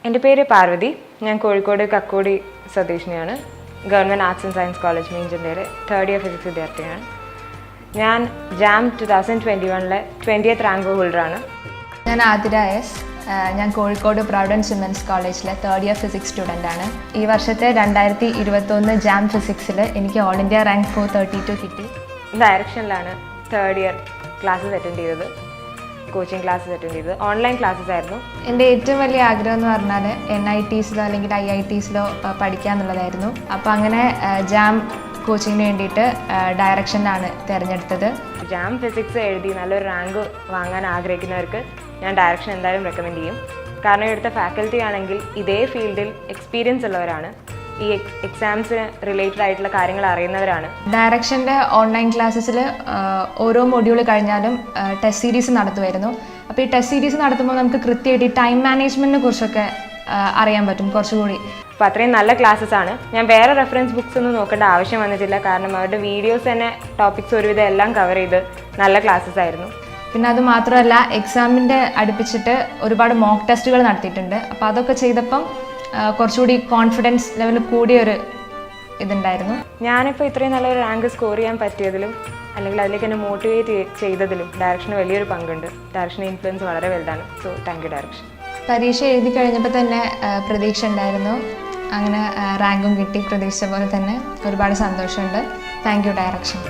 എൻ്റെ പേര് പാർവതി. ഞാൻ കോഴിക്കോട് കക്കോടി സ്വദേശിനിയാണ്. Government arts and science college മീഞ്ചൻ്റെ തേർഡ് ഇയർ ഫിസിക്സ് വിദ്യാർത്ഥിയാണ്. ഞാൻ ജാം 2021 20th റാങ്ക് ഹോൾഡറാണ്. ഞാൻ ആതിര എസ്. ഞാൻ കോഴിക്കോട് പ്രൗഡൻസ് വിമൻസ് കോളേജിലെ തേർഡ് ഇയർ ഫിസിക്സ് സ്റ്റുഡൻ്റാണ്. ഈ വർഷത്തെ 2021 ജാം ഫിസിക്സിൽ എനിക്ക് ഓൾ ഇന്ത്യ റാങ്ക് 432 കിട്ടി. ഡയറക്ഷനിലാണ് തേർഡ് ഇയർ ക്ലാസ്സസ് അറ്റൻഡ് ചെയ്തത്, കോച്ചിങ് ക്ലാസ്സസ് അറ്റൻഡ് ചെയ്തത്. ഓൺലൈൻ ക്ലാസ്സസ് ആയിരുന്നു. എൻ്റെ ഏറ്റവും വലിയ ആഗ്രഹം എന്ന് പറഞ്ഞാൽ NITസിലോ അല്ലെങ്കിൽ IITസിലോ പഠിക്കുക എന്നുള്ളതായിരുന്നു. അപ്പോൾ അങ്ങനെ ജാം കോച്ചിങ്ങിന് വേണ്ടിയിട്ട് ഡയറക്ഷനിലാണ് തിരഞ്ഞെടുത്തത്. ജാം ഫിസിക്സ് എഴുതി നല്ലൊരു റാങ്ക് വാങ്ങാൻ ആഗ്രഹിക്കുന്നവർക്ക് ഞാൻ ഡയറക്ഷൻ എന്തായാലും റെക്കമെൻഡ് ചെയ്യും. കാരണം ഇവിടുത്തെ ഫാക്കൽറ്റി ആണെങ്കിൽ ഇതേ ഫീൽഡിൽ എക്സ്പീരിയൻസ് ഉള്ളവരാണ്, ഈ എക്സാംസിന് റിലേറ്റഡ് ആയിട്ടുള്ള കാര്യങ്ങൾ അറിയുന്നവരാണ്. ഡയറക്ഷൻ്റെ ഓൺലൈൻ ക്ലാസ്സസിൽ ഓരോ മൊഡ്യൂൾ കഴിഞ്ഞാലും ടെസ്റ്റ് സീരീസ് നടത്തുമായിരുന്നു. അപ്പോൾ ഈ ടെസ്റ്റ് സീരീസ് നടത്തുമ്പോൾ നമുക്ക് കൃത്യമായിട്ട് ഈ ടൈം മാനേജ്മെൻറ്റിനെ കുറിച്ചൊക്കെ അറിയാൻ പറ്റും കുറച്ചുകൂടി. അപ്പോൾ അത്രയും നല്ല ക്ലാസ്സസ് ആണ്. ഞാൻ വേറെ റെഫറൻസ് ബുക്സ് ഒന്നും നോക്കേണ്ട ആവശ്യം വന്നിട്ടില്ല. കാരണം അവരുടെ വീഡിയോസ് തന്നെ ടോപ്പിക്സ് ഒരുവിധം എല്ലാം കവർ ചെയ്ത് നല്ല ക്ലാസ്സസ് ആയിരുന്നു. പിന്നെ അത് മാത്രമല്ല, എക്സാമിൻ്റെ അടുപ്പിച്ചിട്ട് ഒരുപാട് മോക്ക് ടെസ്റ്റുകൾ നടത്തിയിട്ടുണ്ട്. അപ്പോൾ അതൊക്കെ ചെയ്തപ്പം കുറച്ചുകൂടി കോൺഫിഡൻസ് ലെവൽ കൂടിയൊരു ഇതുണ്ടായിരുന്നു. ഞാനിപ്പോൾ ഇത്രയും നല്ലൊരു റാങ്ക് സ്കോർ ചെയ്യാൻ പറ്റിയതിലും അല്ലെങ്കിൽ അതിലേക്ക് എന്നെ മോട്ടിവേറ്റ് ചെയ്തതിലും ഡയറക്ഷന് വലിയൊരു പങ്കുണ്ട്. ഡയറക്ഷൻ്റെ ഇൻഫ്ലുവൻസ് വളരെ വലുതാണ്. So thank you direction. പരീക്ഷ എഴുതി കഴിഞ്ഞപ്പോൾ തന്നെ പ്രതീക്ഷ ഉണ്ടായിരുന്നു. അങ്ങനെ റാങ്കും കിട്ടി. പ്രതീക്ഷിച്ച പോലെ തന്നെ ഒരുപാട് സന്തോഷമുണ്ട്. Thank you direction.